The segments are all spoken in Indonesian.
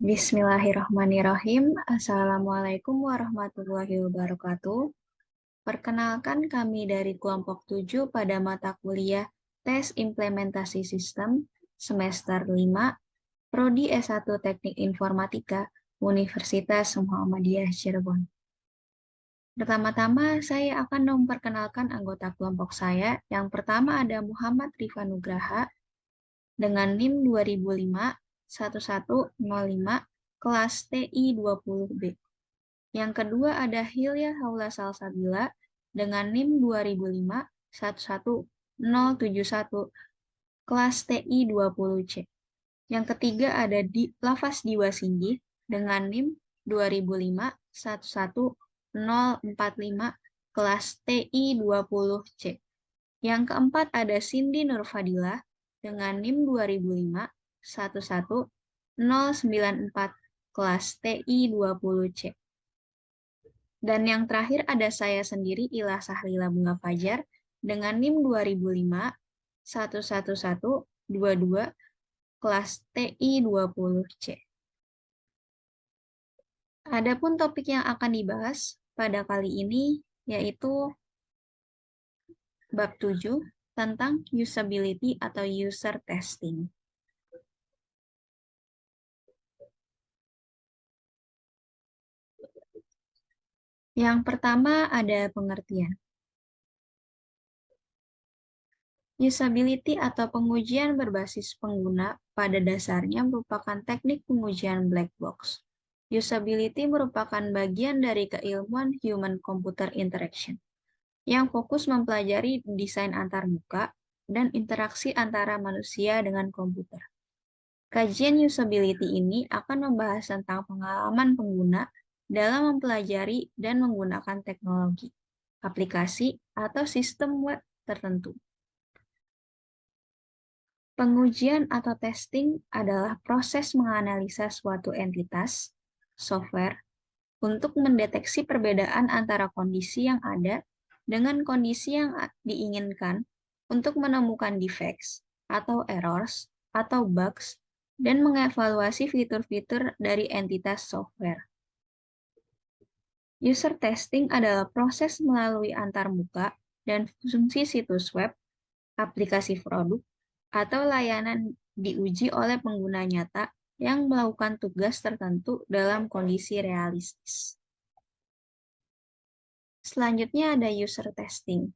Bismillahirrahmanirrahim. Assalamualaikum warahmatullahi wabarakatuh. Perkenalkan kami dari kelompok 7 pada mata kuliah Tes Implementasi Sistem semester 5, Prodi S1 Teknik Informatika, Universitas Muhammadiyah Cirebon. Pertama-tama saya akan memperkenalkan anggota kelompok saya. Yang pertama ada Muhammad Rifa Nugraha dengan NIM 2005 1105 kelas TI 20B. Yang kedua ada Hilya Haula Salsabila dengan NIM 2005 11071 kelas TI 20C. Yang ketiga ada Lafaz Diwa Singgih dengan NIM 2005 11045 kelas TI 20C. Yang keempat ada Cindy Nurfadilah dengan NIM 2005 11094 kelas TI 20C. Dan yang terakhir ada saya sendiri Ilah Sahrila Bunga Fajar dengan NIM 2005 11122 kelas TI 20C. Adapun topik yang akan dibahas pada kali ini yaitu bab 7 tentang usability atau user testing. Yang pertama ada pengertian. Usability atau pengujian berbasis pengguna pada dasarnya merupakan teknik pengujian black box. Usability merupakan bagian dari keilmuan human-computer interaction yang fokus mempelajari desain antarmuka dan interaksi antara manusia dengan komputer. Kajian usability ini akan membahas tentang pengalaman pengguna dalam mempelajari dan menggunakan teknologi, aplikasi, atau sistem web tertentu. Pengujian atau testing adalah proses menganalisa suatu entitas, software, untuk mendeteksi perbedaan antara kondisi yang ada dengan kondisi yang diinginkan untuk menemukan defects atau errors atau bugs dan mengevaluasi fitur-fitur dari entitas software. User testing adalah proses melalui antarmuka dan fungsi situs web, aplikasi produk, atau layanan diuji oleh pengguna nyata yang melakukan tugas tertentu dalam kondisi realistis. Selanjutnya ada user testing.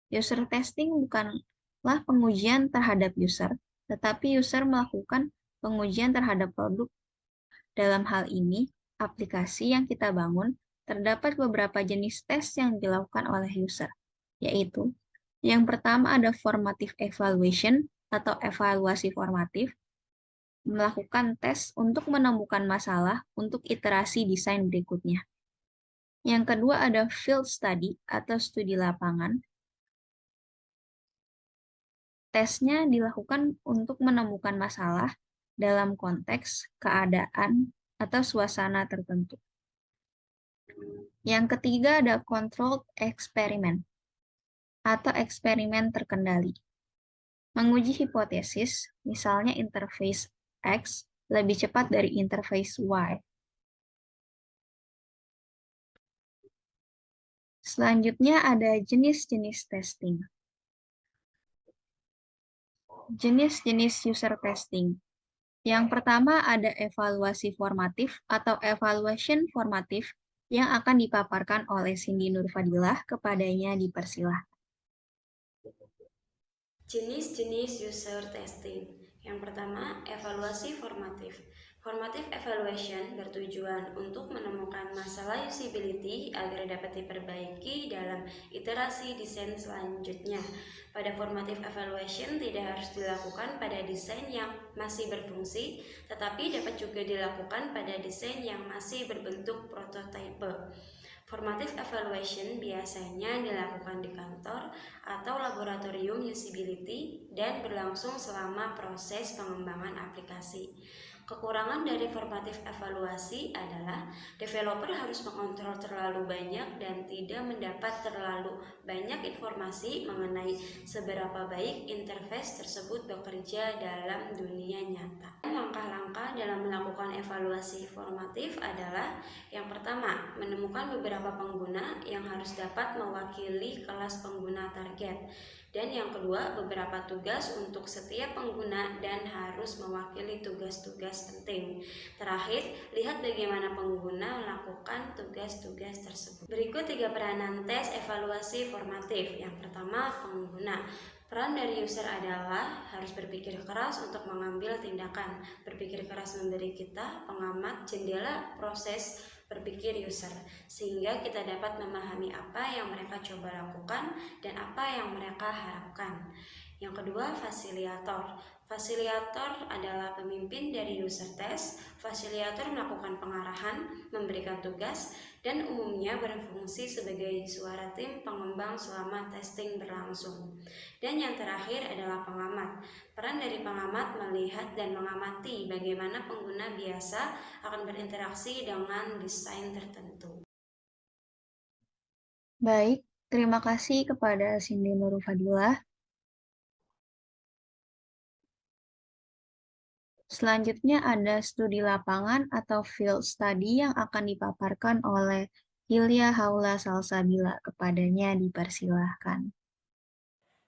User testing bukanlah pengujian terhadap user, tetapi user melakukan pengujian terhadap produk. Dalam hal ini, aplikasi yang kita bangun, terdapat beberapa jenis tes yang dilakukan oleh user, yaitu yang pertama ada formative evaluation atau evaluasi formatif, melakukan tes untuk menemukan masalah untuk iterasi desain berikutnya. Yang kedua ada field study atau studi lapangan. Tesnya dilakukan untuk menemukan masalah dalam konteks, keadaan, atau suasana tertentu. Yang ketiga ada controlled experiment atau eksperimen terkendali. Menguji hipotesis, misalnya interface X lebih cepat dari interface Y. Selanjutnya ada jenis-jenis testing. Jenis-jenis user testing. Yang pertama ada evaluasi formatif atau evaluation formatif yang akan dipaparkan oleh Cindy Nurfadilah, kepadanya dipersilahkan. Jenis-jenis user testing. Yang pertama, evaluasi formatif. Formative evaluation bertujuan untuk menemukan masalah usability agar dapat diperbaiki dalam iterasi desain selanjutnya. Pada formative evaluation tidak harus dilakukan pada desain yang masih berfungsi, tetapi dapat juga dilakukan pada desain yang masih berbentuk prototipe. Formative evaluation biasanya dilakukan di kantor atau laboratorium usability dan berlangsung selama proses pengembangan aplikasi. Kekurangan dari formatif evaluasi adalah developer harus mengontrol terlalu banyak dan tidak mendapat terlalu banyak informasi mengenai seberapa baik interface tersebut bekerja dalam dunia nyata. Langkah-langkah dalam melakukan evaluasi formatif adalah yang pertama, menemukan beberapa pengguna yang harus dapat mewakili kelas pengguna target. Dan yang kedua, beberapa tugas untuk setiap pengguna dan harus mewakili tugas-tugas penting. Terakhir, lihat bagaimana pengguna melakukan tugas-tugas tersebut. Berikut 3 peranan tes evaluasi formatif. Yang pertama, pengguna. Peran dari user adalah harus berpikir keras untuk mengambil tindakan. Berpikir keras memberi kita, pengamat, jendela proses berpikir user, sehingga kita dapat memahami apa yang mereka coba lakukan dan apa yang mereka harapkan. Yang kedua, fasilitator. Fasilitator adalah pemimpin dari user test. Fasilitator melakukan pengarahan, memberikan tugas, dan umumnya berfungsi sebagai suara tim pengembang selama testing berlangsung. Dan yang terakhir adalah pengamat. Peran dari pengamat melihat dan mengamati bagaimana pengguna biasa akan berinteraksi dengan desain tertentu. Baik, terima kasih kepada Cindy Nurul Fadilah. Selanjutnya ada studi lapangan atau field study yang akan dipaparkan oleh Hilya Haula Salsabila. Kepadanya dipersilahkan.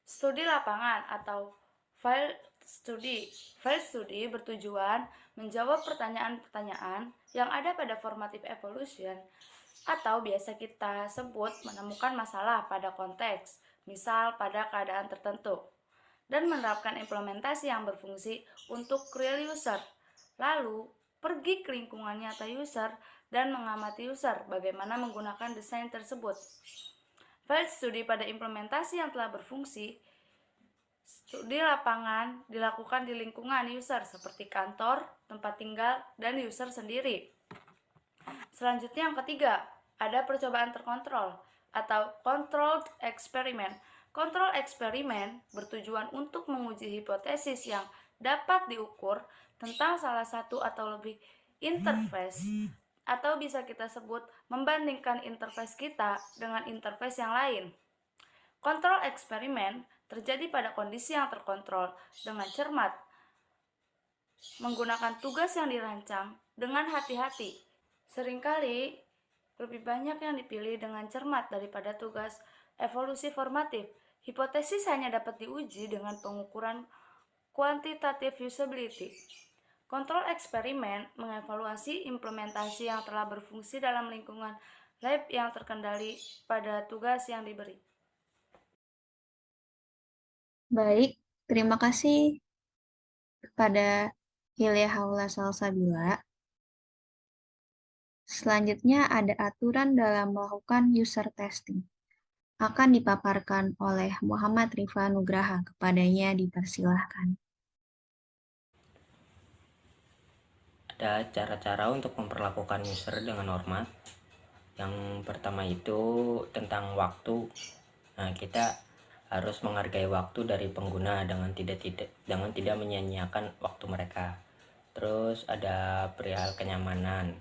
Studi lapangan atau field study bertujuan menjawab pertanyaan-pertanyaan yang ada pada formative evolution atau biasa kita sebut menemukan masalah pada konteks, misal pada keadaan tertentu, dan menerapkan implementasi yang berfungsi untuk real user. Lalu, pergi ke lingkungan nyata user dan mengamati user bagaimana menggunakan desain tersebut. Field study pada implementasi yang telah berfungsi. Studi lapangan dilakukan di lingkungan user seperti kantor, tempat tinggal, dan user sendiri. Selanjutnya yang ketiga, ada percobaan terkontrol atau controlled experiment. Control eksperimen bertujuan untuk menguji hipotesis yang dapat diukur tentang salah satu atau lebih interface, atau bisa kita sebut membandingkan interface kita dengan interface yang lain. Kontrol eksperimen terjadi pada kondisi yang terkontrol dengan cermat, menggunakan tugas yang dirancang dengan hati-hati. Seringkali lebih banyak yang dipilih dengan cermat daripada tugas evolusi formatif. Hipotesis hanya dapat diuji dengan pengukuran kuantitatif usability. Kontrol eksperimen mengevaluasi implementasi yang telah berfungsi dalam lingkungan lab yang terkendali pada tugas yang diberi. Baik, terima kasih kepada Hilya Haula Salsabila. Selanjutnya ada aturan dalam melakukan user testing. Akan dipaparkan oleh Muhammad Rifa Nugraha. Kepadanya dipersilahkan. Ada cara-cara untuk memperlakukan user dengan hormat. Yang pertama itu tentang waktu. Nah, kita harus menghargai waktu dari pengguna dengan tidak menyia-nyiakan waktu mereka. Terus ada perihal kenyamanan.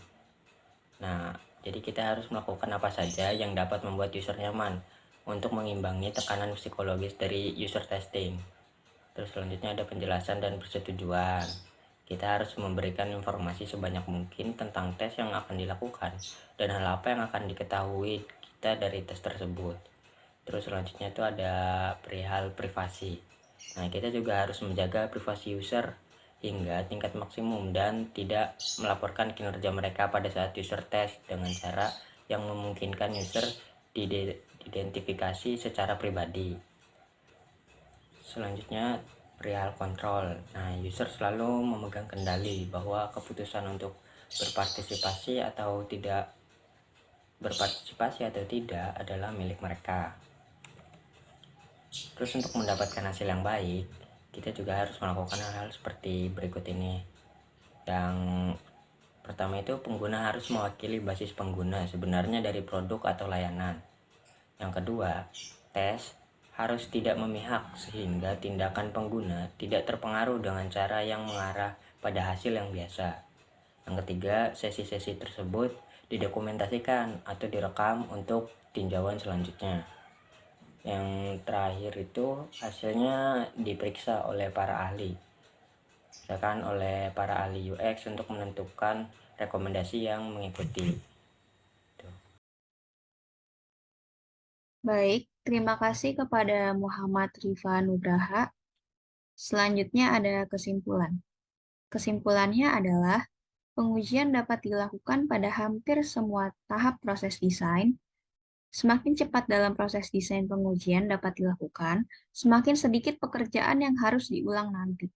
Nah, jadi kita harus melakukan apa saja yang dapat membuat user nyaman untuk mengimbangi tekanan psikologis dari user testing. Terus selanjutnya ada penjelasan dan persetujuan. Kita harus memberikan informasi sebanyak mungkin tentang tes yang akan dilakukan dan hal apa yang akan diketahui kita dari tes tersebut. Terus selanjutnya itu ada perihal privasi. Nah, kita juga harus menjaga privasi user hingga tingkat maksimum dan tidak melaporkan kinerja mereka pada saat user test dengan cara yang memungkinkan user diidentifikasi secara pribadi. Selanjutnya perihal kontrol. Nah, user selalu memegang kendali bahwa keputusan untuk berpartisipasi atau tidak adalah milik mereka. Terus untuk mendapatkan hasil yang baik, kita juga harus melakukan hal-hal seperti berikut ini. Yang pertama itu pengguna harus mewakili basis pengguna sebenarnya dari produk atau layanan. Yang kedua, tes harus tidak memihak sehingga tindakan pengguna tidak terpengaruh dengan cara yang mengarah pada hasil yang biasa. Yang ketiga, sesi-sesi tersebut didokumentasikan atau direkam untuk tinjauan selanjutnya. Yang terakhir itu hasilnya diperiksa oleh para ahli, misalkan oleh para ahli UX untuk menentukan rekomendasi yang mengikuti. Baik, terima kasih kepada Muhammad Rifa Nugraha. Selanjutnya ada kesimpulan. Kesimpulannya adalah pengujian dapat dilakukan pada hampir semua tahap proses desain. Semakin cepat dalam proses desain pengujian dapat dilakukan, semakin sedikit pekerjaan yang harus diulang nanti.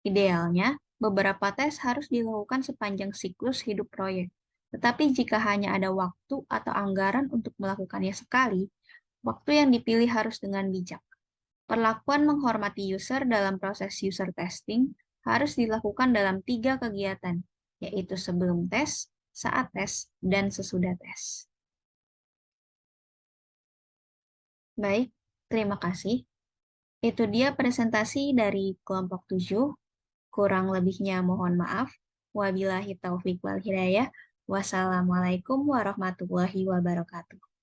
Idealnya, beberapa tes harus dilakukan sepanjang siklus hidup proyek. Tetapi jika hanya ada waktu atau anggaran untuk melakukannya sekali, waktu yang dipilih harus dengan bijak. Perlakuan menghormati user dalam proses user testing harus dilakukan dalam 3 kegiatan, yaitu sebelum tes, saat tes, dan sesudah tes. Baik, terima kasih. Itu dia presentasi dari kelompok 7. Kurang lebihnya mohon maaf. Wabillahi taufik wal hidayah. Wassalamualaikum warahmatullahi wabarakatuh.